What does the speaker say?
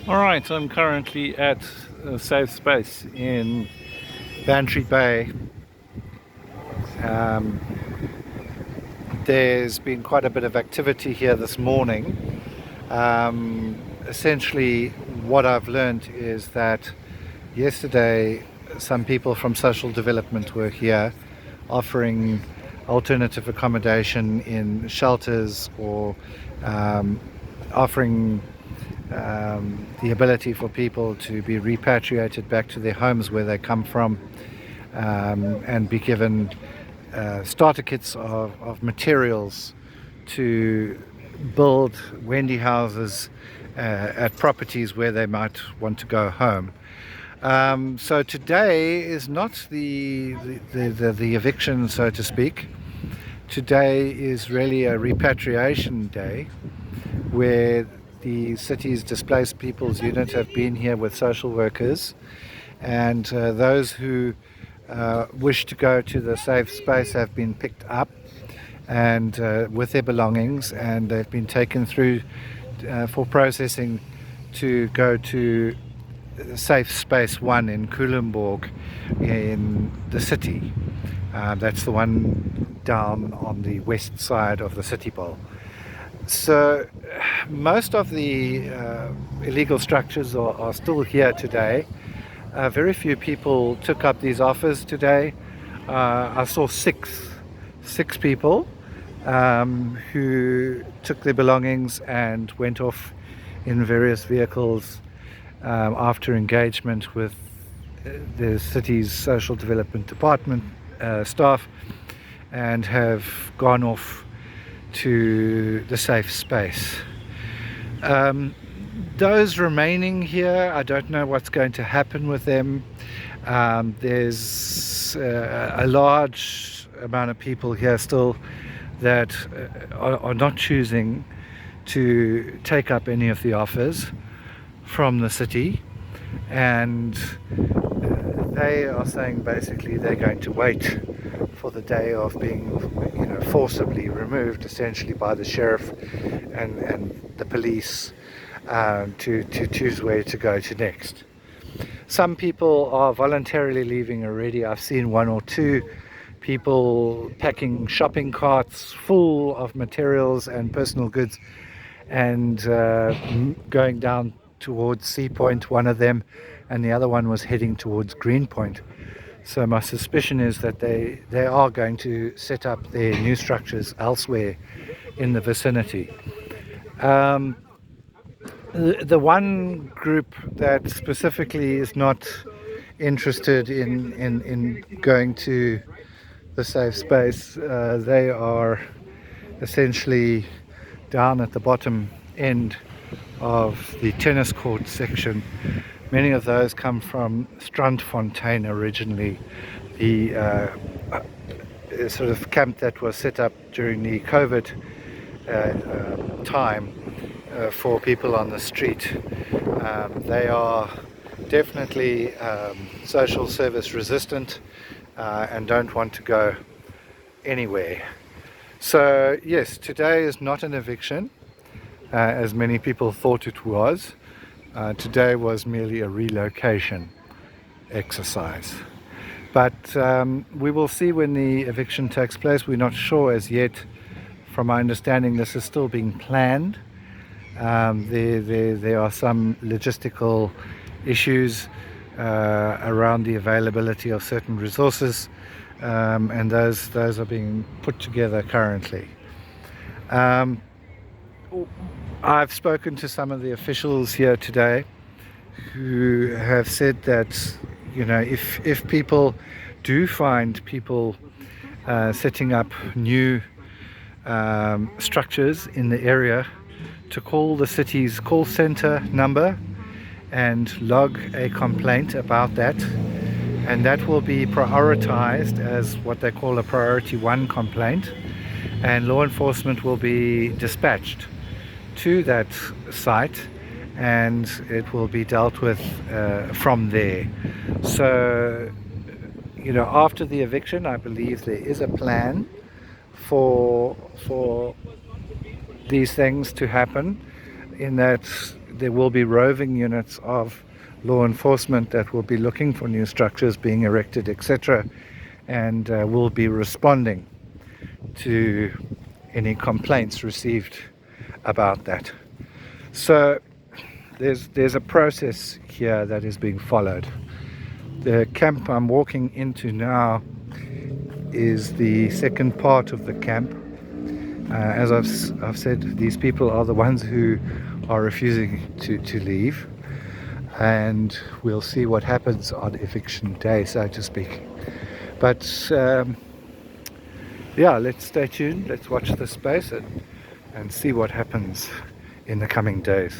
All right, I'm currently at a safe space in Bantry Bay. Um, there's been quite a bit of activity here this morning. Essentially, what I've learned is that yesterday some people from social development were here offering alternative accommodation in shelters or um, offering the ability for people to be repatriated back to their homes where they come from, and be given starter kits of materials to build Wendy houses at properties where they might want to go home. So today is not the eviction, so to speak. Today is really a repatriation day where the city's displaced people's unit have been here with social workers, and those who wish to go to the safe space have been picked up and with their belongings, and they've been taken through for processing to go to safe space 1 in Kulenborg in the city. That's the one down on the west side of the city bowl. So most of the illegal structures are still here today. Very few people took up these offers today. I saw six people who took their belongings and went off in various vehicles after engagement with the city's social development department staff, and have gone off to the safe space. Those remaining here, I don't know what's going to happen with them. There's a large amount of people here still that are not choosing to take up any of the offers from the city, and they are saying basically they're going to wait for the day of being, forcibly removed, essentially by the sheriff and the police, to choose where to go to next. Some people are voluntarily leaving already. I've seen one or two people packing shopping carts full of materials and personal goods and going down towards Sea Point, one of them, and the other one was heading towards Greenpoint. So my suspicion is that they are going to set up their new structures elsewhere in the vicinity. The one group that specifically is not interested in going to the safe space, they are essentially down at the bottom end of the tennis court section. Many of those come from Strandfontein originally, the sort of camp that was set up during the COVID time for people on the street. They are definitely social service resistant and don't want to go anywhere. So yes, today is not an eviction, as many people thought it was. Today was merely a relocation exercise. But we will see when the eviction takes place. We're not sure as yet. From my understanding, this is still being planned. There are some logistical issues around the availability of certain resources, and those are being put together currently. I've spoken to some of the officials here today who have said that, if people do find people setting up new structures in the area, to call the city's call center number and log a complaint about that, and that will be prioritized as what they call a priority 1 complaint, and law enforcement will be dispatched to that site, and it will be dealt with from there. So, after the eviction, I believe there is a plan for these things to happen, in that there will be roving units of law enforcement that will be looking for new structures being erected, etc., and will be responding to any complaints received about that. So there's a process here that is being followed. The camp I'm walking into now is the second part of the camp. As I've said, these people are the ones who are refusing to leave, and we'll see what happens on eviction day, so to speak. But yeah, let's stay tuned, let's watch this space and see what happens in the coming days.